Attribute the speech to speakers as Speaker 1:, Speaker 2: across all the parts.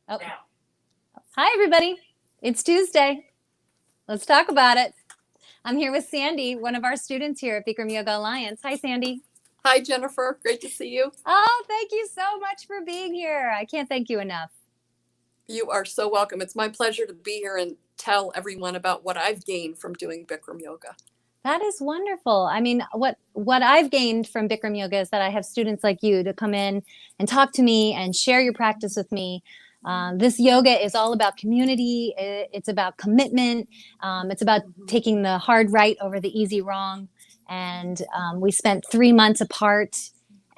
Speaker 1: Oh, hi, everybody. It's Tuesday. Let's talk about it. I'm here with Sandy, one of our students here at Bikram Yoga Alliance. Hi, Sandy.
Speaker 2: Hi, Jennifer. Great to see you.
Speaker 1: Oh, thank you so much for being here. I can't thank you enough.
Speaker 2: You are so welcome. It's my pleasure to be here and tell everyone about what I've gained from doing Bikram yoga.
Speaker 1: That is wonderful. I mean, what I've gained from Bikram Yoga is that I have students like you to come in and talk to me and share your practice with me. This yoga is all about community. It's about commitment. It's about taking the hard right over the easy wrong. And we spent 3 months apart,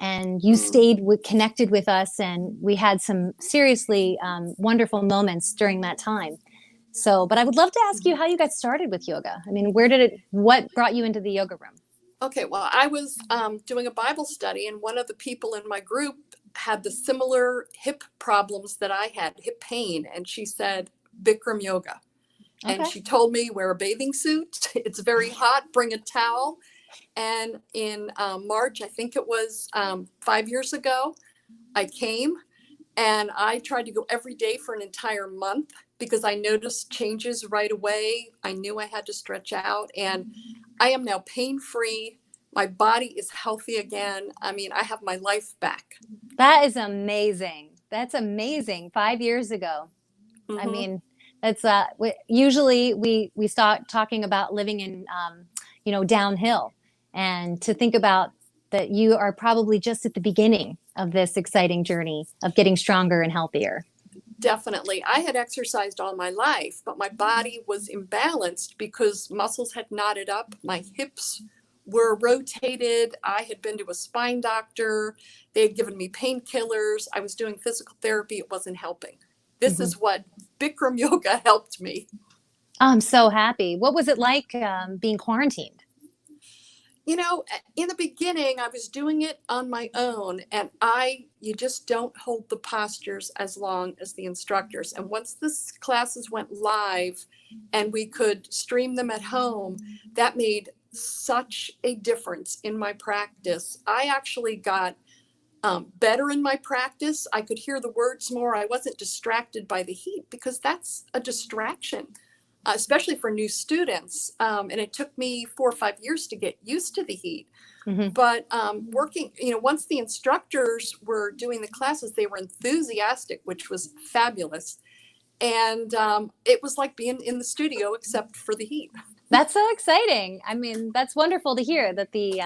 Speaker 1: and you stayed connected with us, and we had some seriously wonderful moments during that time. So, but I would love to ask you how you got started with yoga. I mean, what brought you into the yoga room?
Speaker 2: Okay, well, I was doing a Bible study, and one of the people in my group had the similar hip problems that I had, hip pain, and she said, Bikram yoga. And
Speaker 1: Okay.
Speaker 2: she told me, wear a bathing suit. It's very hot, bring a towel. And in March, I think it was 5 years ago, I came. And I tried to go every day for an entire month because I noticed changes right away. I knew I had to stretch out, and I am now pain-free. My body is healthy again. I mean, I have my life back.
Speaker 1: That is amazing. That's amazing. 5 years ago. I
Speaker 2: Mm-hmm.
Speaker 1: mean, that's usually we start talking about living in downhill, and to think about that you are probably just at the beginning of this exciting journey of getting stronger and healthier.
Speaker 2: Definitely. I had exercised all my life, but my body was imbalanced because muscles had knotted up. My hips were rotated. I had been to a spine doctor. They had given me painkillers. I was doing physical therapy. It wasn't helping. This
Speaker 1: Mhm.
Speaker 2: is what Bikram yoga helped me.
Speaker 1: I'm so happy. What was it like being quarantined?
Speaker 2: You know, in the beginning, I was doing it on my own, and you just don't hold the postures as long as the instructors. And once the classes went live and we could stream them at home, that made such a difference in my practice. I actually got better in my practice. I could hear the words more. I wasn't distracted by the heat because that's a distraction, especially for new students. And it took me 4 or 5 years to get used to the heat.
Speaker 1: Hmm.
Speaker 2: But working, once the instructors were doing the classes, they were enthusiastic, which was fabulous. And it was like being in the studio, except for the heat.
Speaker 1: That's so exciting. I mean, that's wonderful to hear that the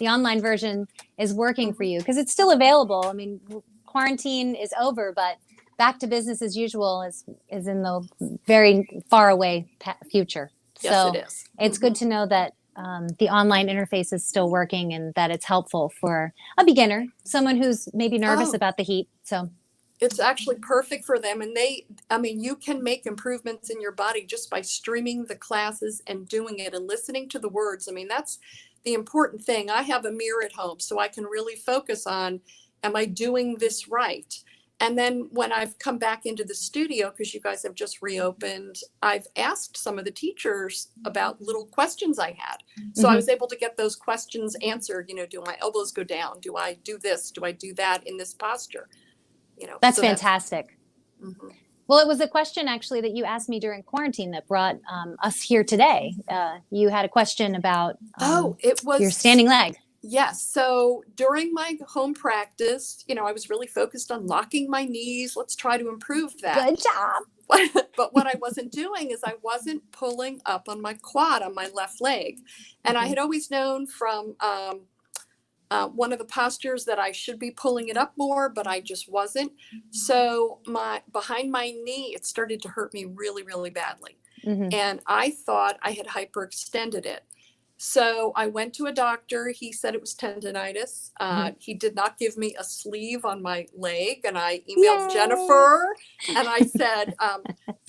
Speaker 1: online version is working for
Speaker 2: Mhm.
Speaker 1: you, because it's still available. I mean, quarantine is over, but back to business as usual is in the very far away future.
Speaker 2: Yes, it
Speaker 1: So
Speaker 2: is.
Speaker 1: it's good
Speaker 2: Mhm.
Speaker 1: to know that the online interface is still working, and that it's helpful for a beginner, someone who's maybe nervous
Speaker 2: Oh,
Speaker 1: about the heat. So
Speaker 2: it's actually perfect for them. And I mean, you can make improvements in your body just by streaming the classes and doing it and listening to the words. I mean, that's the important thing. I have a mirror at home, so I can really focus on, am I doing this right? And then when I've come back into the studio, because you guys have just reopened, I've asked some of the teachers about little questions I had. So I
Speaker 1: mhm.
Speaker 2: was able to get those questions answered. Do my elbows go down? Do I do this? Do I do that in this posture?
Speaker 1: That's
Speaker 2: So that's.
Speaker 1: fantastic.
Speaker 2: Mhm.
Speaker 1: Well, it was a question actually that you asked me during quarantine that brought us here today. You had a question about
Speaker 2: Oh, it
Speaker 1: your
Speaker 2: was,
Speaker 1: standing leg.
Speaker 2: yes. So during my home practice, I was really focused on locking my knees. Let's try to improve that.
Speaker 1: Good job.
Speaker 2: But what I wasn't doing is I wasn't pulling up on my quad on my left leg. And I
Speaker 1: Mhm.
Speaker 2: had always known from one of the postures that I should be pulling it up more, but I just wasn't. So my behind my knee, it started to hurt me really, really badly.
Speaker 1: Mhm.
Speaker 2: And I thought I had hyperextended it. So I went to a doctor. He said it was tendonitis.
Speaker 1: Mhm.
Speaker 2: He did not give me a sleeve on my leg. And I emailed
Speaker 1: Yay!
Speaker 2: Jennifer and I said,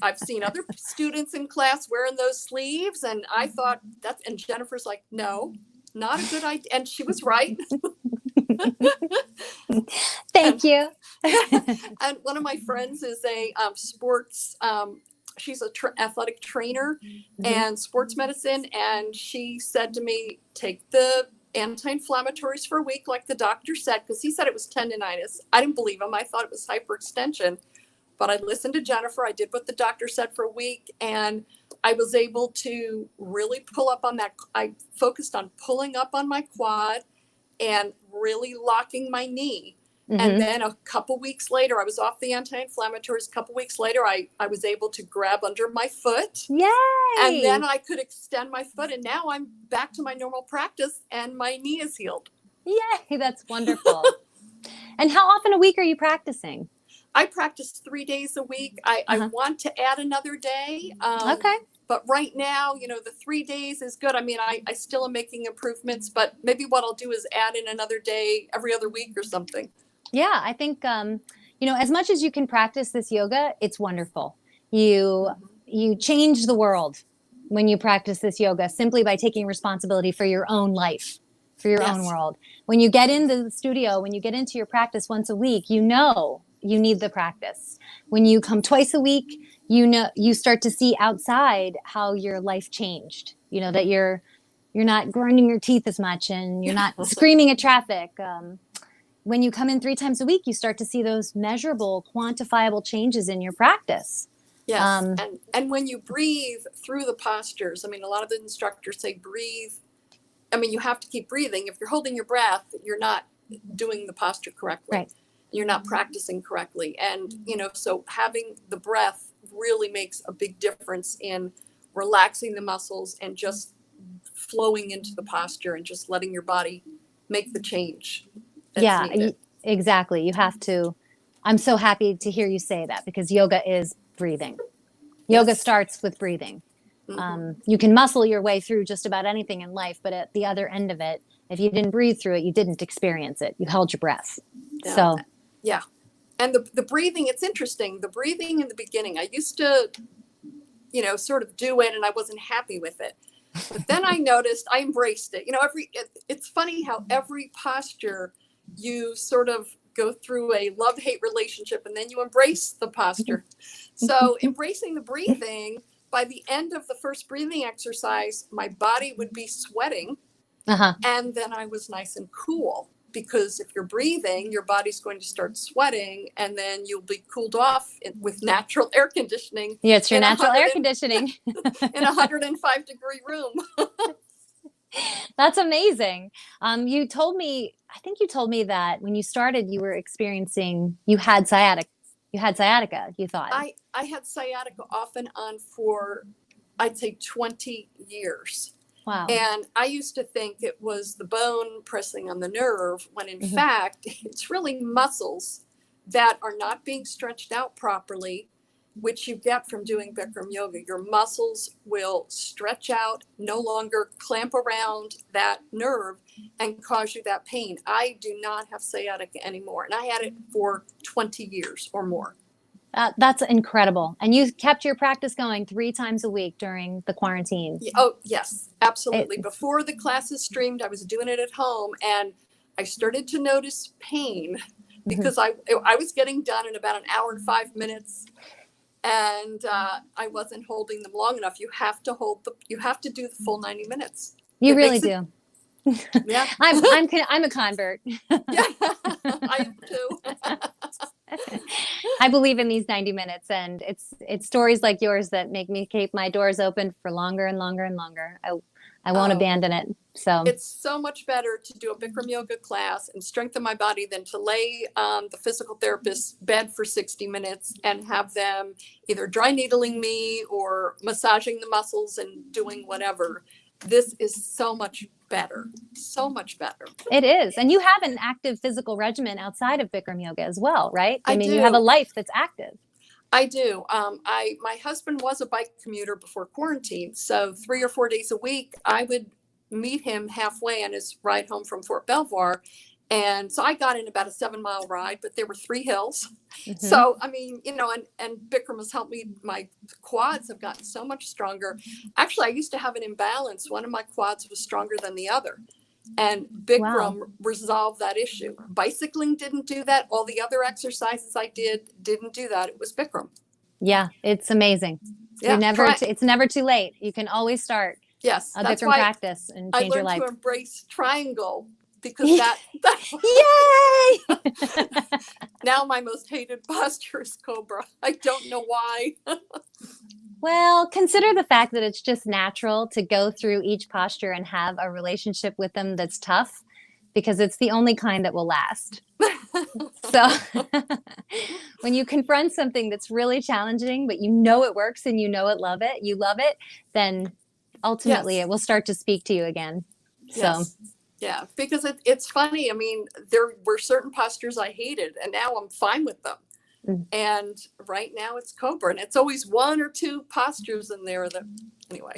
Speaker 2: I've seen other students in class wearing those sleeves. And I thought and Jennifer's like, no, not a good idea. And she was right. And,
Speaker 1: Thank you.
Speaker 2: and one of my friends is a sports, she's a athletic trainer
Speaker 1: Mhm.
Speaker 2: and sports medicine. And she said to me, take the anti-inflammatories for a week, like the doctor said, because he said it was tendonitis. I didn't believe him. I thought it was hyperextension. but I listened to Jennifer. I did what the doctor said for a week, and I was able to really pull up on that. I focused on pulling up on my quad and really locking my knee. And then a couple weeks later, I was off the anti-inflammatories. A couple weeks later, I was able to grab under my foot.
Speaker 1: Yay!
Speaker 2: And then I could extend my foot. And now I'm back to my normal practice and my knee is healed.
Speaker 1: Yay, that's wonderful. And how often a week are you practicing?
Speaker 2: I practice 3 days a week. I want to add another day.
Speaker 1: Okay.
Speaker 2: But right now, the 3 days is good. I mean, I still am making improvements, but maybe what I'll do is add in another day every other week or something.
Speaker 1: Yeah, I think, as much as you can practice this yoga, it's wonderful. You change the world when you practice this yoga simply by taking responsibility for your own life, for your own world. When you get into the studio, when you get into your practice once a week, you know you need the practice. When you come twice a week, you start to see outside how your life changed. That you're not grinding your teeth as much and you're not screaming at traffic. When you come in 3 times a week, you start to see those measurable, quantifiable changes in your practice.
Speaker 2: Yes, and when you breathe through the postures, I mean, a lot of the instructors say breathe. I mean, you have to keep breathing. If you're holding your breath, you're not doing the posture correctly.
Speaker 1: Right.
Speaker 2: You're not practicing correctly. And, so having the breath really makes a big difference in relaxing the muscles and just flowing into the posture and just letting your body make the change.
Speaker 1: Exactly. You have to. I'm so happy to hear you say that because yoga is breathing. Yoga starts with breathing. You can muscle your way through just about anything in life, but at the other end of it, if you didn't breathe through it, you didn't experience it. You held your breath.
Speaker 2: Yeah. And the breathing, it's interesting. The breathing in the beginning, I used to, sort of do it and I wasn't happy with it. But then I noticed, I embraced it. It's funny how every posture you sort of go through a love-hate relationship and then you embrace the posture. So embracing the breathing, by the end of the first breathing exercise, my body would be sweating. And then I was nice and cool. Because if you're breathing, your body's going to start sweating and then you'll be cooled off with natural air conditioning.
Speaker 1: Yeah, it's your natural air conditioning.
Speaker 2: In a 105-degree room.
Speaker 1: That's amazing. I think you told me that when you started, you had sciatica. You thought.
Speaker 2: I had sciatica off and on for, I'd say 20 years.
Speaker 1: Wow.
Speaker 2: And I used to think it was the bone pressing on the nerve when in fact, it's really muscles that are not being stretched out properly, which you get from doing Bikram yoga. Your muscles will stretch out, no longer clamp around that nerve and cause you that pain. I do not have sciatica anymore. And I had it for 20 years or more.
Speaker 1: That's incredible. And you kept your practice going 3 times a week during the quarantine.
Speaker 2: Oh, yes, absolutely. Before the classes streamed, I was doing it at home and I started to notice pain because I was getting done in about an hour and 5 minutes and I wasn't holding them long enough. You have to do the full 90 minutes.
Speaker 1: You really do.
Speaker 2: Yeah.
Speaker 1: I'm a convert.
Speaker 2: Yeah, I am too.
Speaker 1: I believe in these 90 minutes and it's stories like yours that make me keep my doors open for longer and longer and longer. I won't abandon it. So
Speaker 2: it's so much better to do a Bikram yoga class and strengthen my body than to lay on the physical therapist's bed for 60 minutes and have them either dry needling me or massaging the muscles and doing whatever. This is so much better. So much better.
Speaker 1: It is. And you have an active physical regimen outside of Bikram yoga as well, right?
Speaker 2: I
Speaker 1: mean,
Speaker 2: do.
Speaker 1: You have a life that's active.
Speaker 2: I do. My husband was a bike commuter before quarantine. So 3 or 4 days a week, I would meet him halfway on his ride home from Fort Belvoir. And so I got in about a 7-mile ride, but there were 3 hills. So, I mean, and Bikram has helped me. My quads have gotten so much stronger. Actually, I used to have an imbalance. One of my quads was stronger than the other. And Bikram resolved that issue. Bicycling didn't do that. All the other exercises I didn't do that. It was Bikram.
Speaker 1: Yeah, it's amazing.
Speaker 2: Yeah,
Speaker 1: it's never too late. You can always start
Speaker 2: a
Speaker 1: Bikram practice and change your life.
Speaker 2: I learned to embrace triangle because that
Speaker 1: Yay!
Speaker 2: now my most hated posture is cobra. I don't know why.
Speaker 1: Well, consider the fact that it's just natural to go through each posture and have a relationship with them that's tough, because it's the only kind that will last. So when you confront something that's really challenging, but you know it works and you know you love it, then ultimately
Speaker 2: Yes.
Speaker 1: it will start to speak to you again. So
Speaker 2: Yes. Yeah, because it's funny. I mean, there were certain postures I hated, and now I'm fine with them.
Speaker 1: mm.
Speaker 2: And right now it's cobra, and it's always one or two postures in there that, anyway.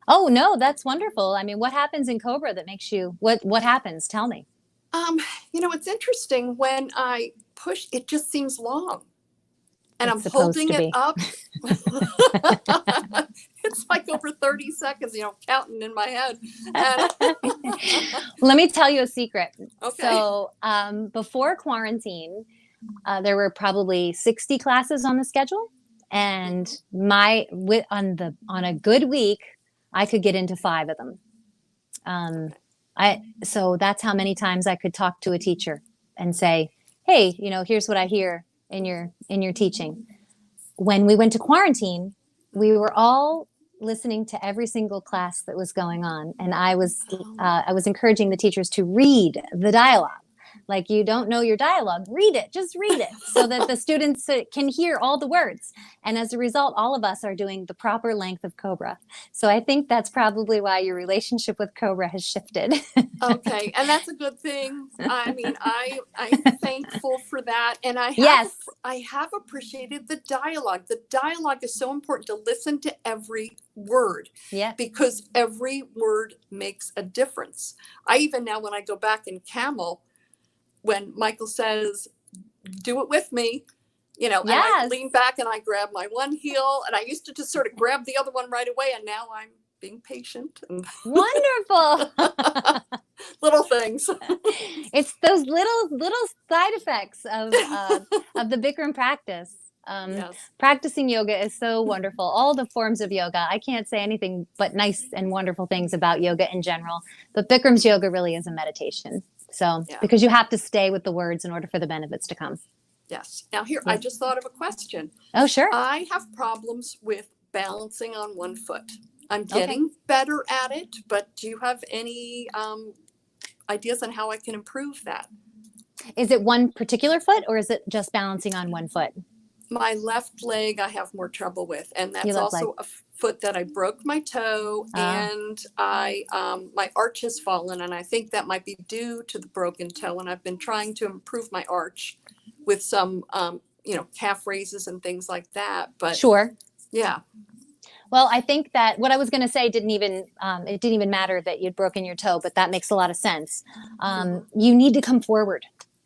Speaker 1: Oh no, that's wonderful. I mean, what happens in Cobra that makes you what happens? Tell me.
Speaker 2: Um, it's interesting when I push, it just seems long, and
Speaker 1: It's
Speaker 2: I'm
Speaker 1: supposed
Speaker 2: holding
Speaker 1: to
Speaker 2: it
Speaker 1: be.
Speaker 2: up. It's like over 30 seconds, counting in my head. And
Speaker 1: Let me tell you a secret.
Speaker 2: okay.
Speaker 1: So before quarantine, there were probably 60 classes on the schedule, and on a good week, I could get into 5 of them. So that's how many times I could talk to a teacher and say, "Hey, here's what I hear in your teaching." When we went to quarantine, we were all listening to every single class that was going on, and I was encouraging the teachers to read the dialogue. Like, you don't know your dialogue, read it, just read it, so that the students can hear all the words. And as a result, all of us are doing the proper length of Cobra. So I think that's probably why your relationship with Cobra has shifted.
Speaker 2: Okay, and that's a good thing. I mean, I'm thankful for that, and
Speaker 1: Yes.
Speaker 2: I have appreciated the dialogue. The dialogue is so important, to listen to every word,
Speaker 1: Yeah.
Speaker 2: because every word makes a difference. I even now, when I go back in Camel, when Michael says, "Do it with me," and I
Speaker 1: Yes.
Speaker 2: lean back and I grab my one heel, and I used to just sort of grab the other one right away, and now I'm being patient and
Speaker 1: Wonderful.
Speaker 2: little things.
Speaker 1: It's those little side effects of the Bikram practice.
Speaker 2: Yes.
Speaker 1: Practicing yoga is so wonderful. All the forms of yoga, I can't say anything but nice and wonderful things about yoga in general. But Bikram's yoga really is a meditation. So,
Speaker 2: Yeah.
Speaker 1: because you have to stay with the words in order for the benefits to come.
Speaker 2: Yes. Now here,
Speaker 1: Yeah.
Speaker 2: I just thought of a question.
Speaker 1: Oh, sure.
Speaker 2: I have problems with balancing on one foot. I'm
Speaker 1: Okay.
Speaker 2: getting better at it, but do you have any ideas on how I can improve that?
Speaker 1: Is it one particular foot, or is it just balancing on one foot?
Speaker 2: My left leg I have more trouble with, and
Speaker 1: Your
Speaker 2: that's
Speaker 1: left leg.
Speaker 2: also a foot that I broke my toe, and I my arch has fallen, and I think that might be due to the broken toe. And I've been trying to improve my arch with some calf raises and things like that. But
Speaker 1: Sure.
Speaker 2: yeah.
Speaker 1: Well, I think that what I was going to say it didn't even matter that you'd broken your toe, but that makes a lot of sense. You need to come forward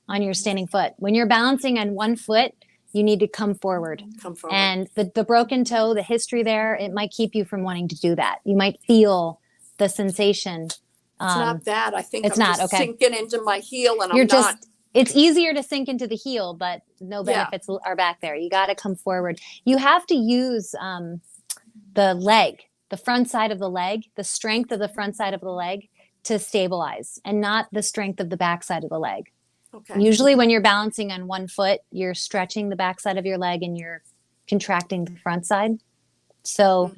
Speaker 1: on your standing foot. When you're balancing on one foot, you need to come forward.
Speaker 2: Come forward.
Speaker 1: And the broken toe, the history there, it might keep you from wanting to do that. You might feel the sensation.
Speaker 2: It's not that. I think
Speaker 1: it's
Speaker 2: I'm
Speaker 1: not,
Speaker 2: just
Speaker 1: okay.
Speaker 2: sinking into my heel, and
Speaker 1: You're
Speaker 2: I'm not.
Speaker 1: It's easier to sink into the heel, but no benefits are back there. You got to come forward. You have to use the leg, the front side of the leg, the strength of the front side of the leg to stabilize, and not the strength of the back side of the leg.
Speaker 2: Okay.
Speaker 1: Usually when you're balancing on one foot, you're stretching the back side of your leg and you're contracting the front side. So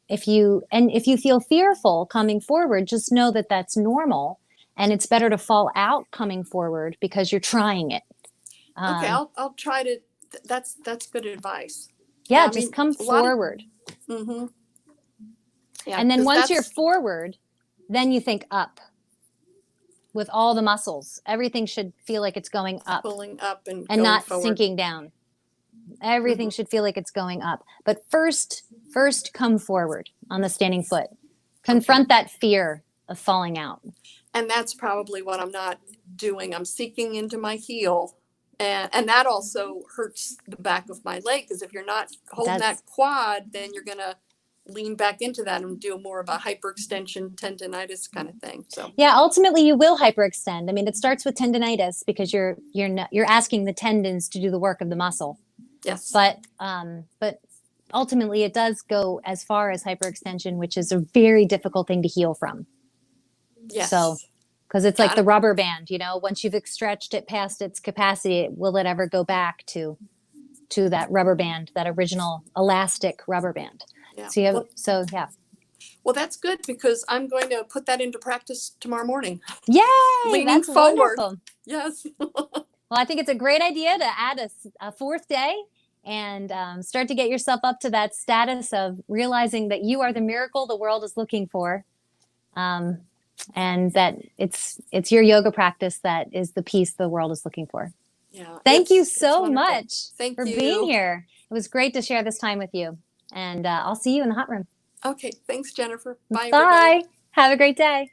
Speaker 1: if you feel fearful coming forward, just know that that's normal, and it's better to fall out coming forward because you're trying it.
Speaker 2: Okay, I'll try to. That's good advice.
Speaker 1: Yeah, just come forward.
Speaker 2: Yeah,
Speaker 1: and then once you're forward, then you think up with all the muscles. Everything should feel like it's going up.
Speaker 2: Pulling up and
Speaker 1: not
Speaker 2: forward.
Speaker 1: Sinking down. Everything should feel like it's going up. But first come forward on the standing foot. Confront that fear of falling out.
Speaker 2: And that's probably what I'm not doing. I'm sinking into my heel. And that also hurts the back of my leg, because if you're not holding that quad, then you're going to lean back into that and do more of a hyperextension tendonitis kind of thing. So
Speaker 1: yeah, ultimately you will hyperextend. I mean, it starts with tendonitis because you're asking the tendons to do the work of the muscle.
Speaker 2: Yes.
Speaker 1: But ultimately it does go as far as hyperextension, which is a very difficult thing to heal from.
Speaker 2: Yes.
Speaker 1: So because it's like
Speaker 2: Got
Speaker 1: the
Speaker 2: it.
Speaker 1: rubber band, you know, once you've stretched it past its capacity, will it ever go back to that rubber band, that original elastic rubber band?
Speaker 2: Yeah.
Speaker 1: So you have,
Speaker 2: Well,
Speaker 1: so yeah.
Speaker 2: well, that's good because I'm going to put that into practice tomorrow morning.
Speaker 1: Yay!
Speaker 2: Leaning
Speaker 1: That's
Speaker 2: forward.
Speaker 1: wonderful.
Speaker 2: Yes.
Speaker 1: Well, I think it's a great idea to add a fourth day and start to get yourself up to that status of realizing that you are the miracle the world is looking for, um, and that it's your yoga practice that is the peace the world is looking for.
Speaker 2: Yeah.
Speaker 1: Thank you
Speaker 2: It's
Speaker 1: so
Speaker 2: wonderful.
Speaker 1: much
Speaker 2: Thank
Speaker 1: for
Speaker 2: you.
Speaker 1: being here. It was great to share this time with you, and I'll see you in the hot room.
Speaker 2: Okay. Thanks, Jennifer. Bye, everybody.
Speaker 1: Bye. Have a great day.